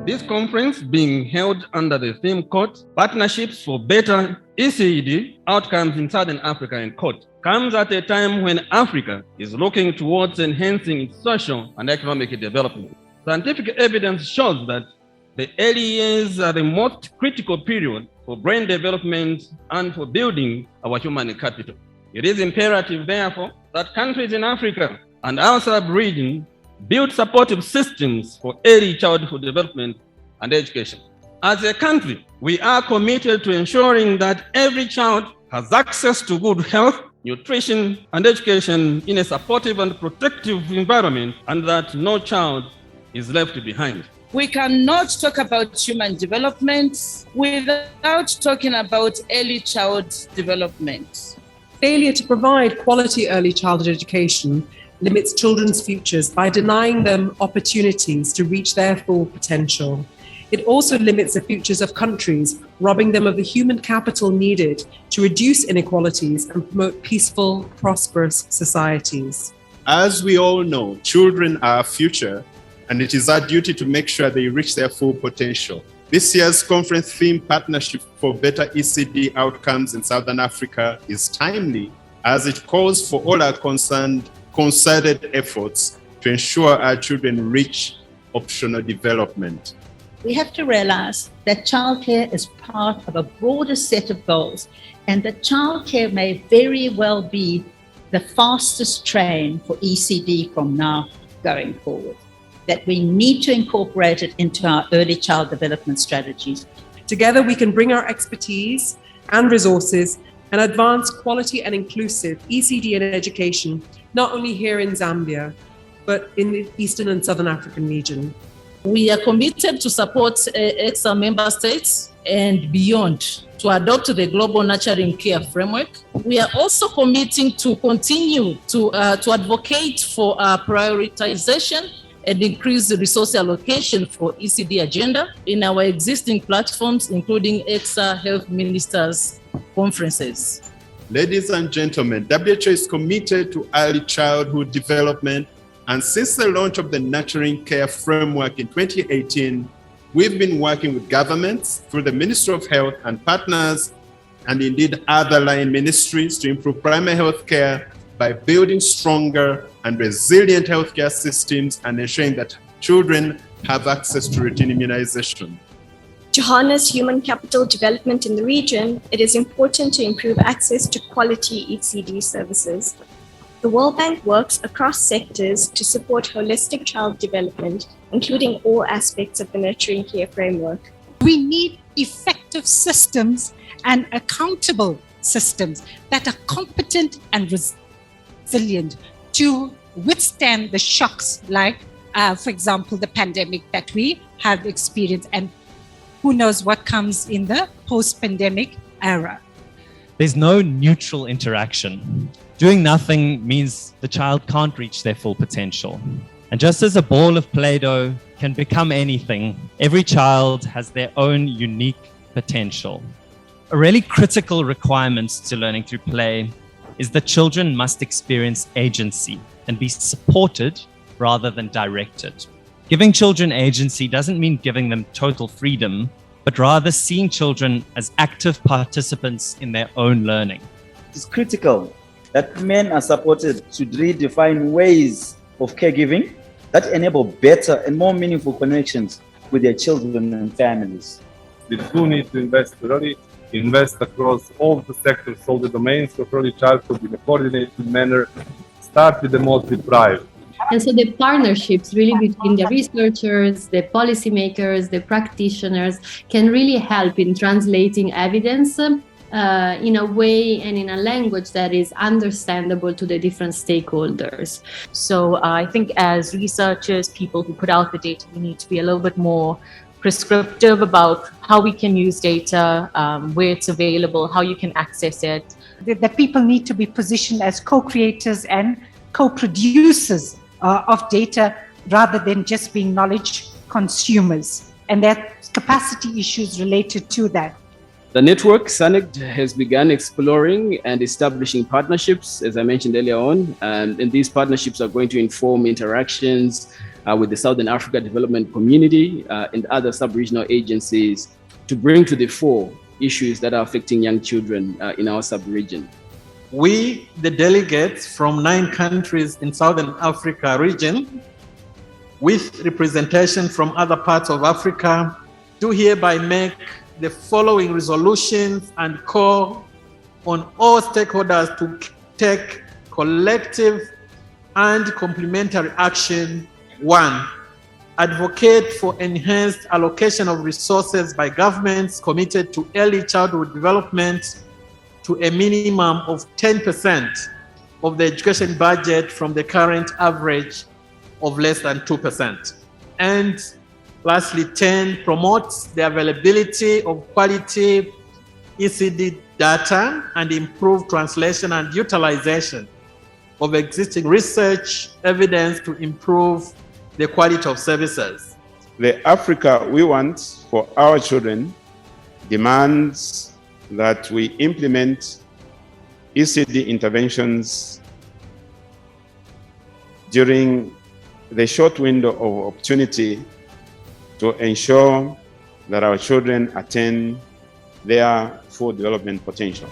This conference, being held under the theme quote, Partnerships for Better ECD Outcomes in Southern Africa, end quote, comes at a time when Africa is looking towards enhancing its social and economic development. Scientific evidence shows that the early years are the most critical period for brain development and for building our human capital. It is imperative, therefore, that countries in Africa and our sub-region build supportive systems for early childhood development and education. As a country, we are committed to ensuring that every child has access to good health, nutrition, and education in a supportive and protective environment, and that no child is left behind. We cannot talk about human development without talking about early child development. Failure to provide quality early childhood education limits children's futures by denying them opportunities to reach their full potential. It also limits the futures of countries, robbing them of the human capital needed to reduce inequalities and promote peaceful, prosperous societies. As we all know, children are our future, and it is our duty to make sure they reach their full potential. This year's conference theme, Partnership for Better ECD Outcomes in Southern Africa, is timely as it calls for all our concerted efforts to ensure our children reach optional development. We have to realize that childcare is part of a broader set of goals, and that childcare may very well be the fastest train for ECD from now going forward. That we need to incorporate it into our early child development strategies. Together, we can bring our expertise and resources and advance quality and inclusive ECD and education, not only here in Zambia, but in the Eastern and Southern African region. We are committed to support EXA member states and beyond to adopt the Global Nurturing Care Framework. We are also committing to continue to advocate for prioritization and increase the resource allocation for ECD agenda in our existing platforms, including EXA Health Ministers Conferences. Ladies and gentlemen, WHO is committed to early childhood development, and since the launch of the Nurturing Care Framework in 2018, we've been working with governments through the Ministry of Health and partners, and indeed other line ministries, to improve primary health care by building stronger and resilient healthcare systems and ensuring that children have access to routine immunization. To harness human capital development in the region, it is important to improve access to quality ECD services. The World Bank works across sectors to support holistic child development, including all aspects of the Nurturing Care Framework. We need effective systems and accountable systems that are competent and resilient to withstand the shocks like, for example, the pandemic that we have experienced, and who knows what comes in the post-pandemic era. There's no neutral interaction. Doing nothing means the child can't reach their full potential. And just as a ball of Play-Doh can become anything, every child has their own unique potential. A really critical requirement to learning through play is that children must experience agency and be supported rather than directed. Giving children agency doesn't mean giving them total freedom, but rather seeing children as active participants in their own learning. It's critical that men are supported to redefine ways of caregiving that enable better and more meaningful connections with their children and families. We do need to invest across all the sectors, all the domains of early childhood in a coordinated manner. Start with the most deprived. And so the partnerships really between the researchers, the policymakers, the practitioners can really help in translating evidence in a way and in a language that is understandable to the different stakeholders. So I think as researchers, people who put out the data, we need to be a little bit more prescriptive about how we can use data, where it's available, how you can access it. The people need to be positioned as co-creators and co-producers of data rather than just being knowledge consumers. And there are capacity issues related to that. The network, SANECT, has begun exploring and establishing partnerships, as I mentioned earlier on, and these partnerships are going to inform interactions with the Southern Africa Development Community and other sub-regional agencies to bring to the fore issues that are affecting young children in our sub-region. We, the delegates from 9 countries in Southern Africa region, with representation from other parts of Africa, do hereby make the following resolutions and call on all stakeholders to take collective and complementary action. 1. Advocate for enhanced allocation of resources by governments committed to early childhood development to a minimum of 10% of the education budget from the current average of less than 2%. And lastly, 10, promotes the availability of quality ECD data and improve translation and utilization of existing research evidence to improve the quality of services. The Africa we want for our children demands that we implement ECD interventions during the short window of opportunity to ensure that our children attain their full development potential.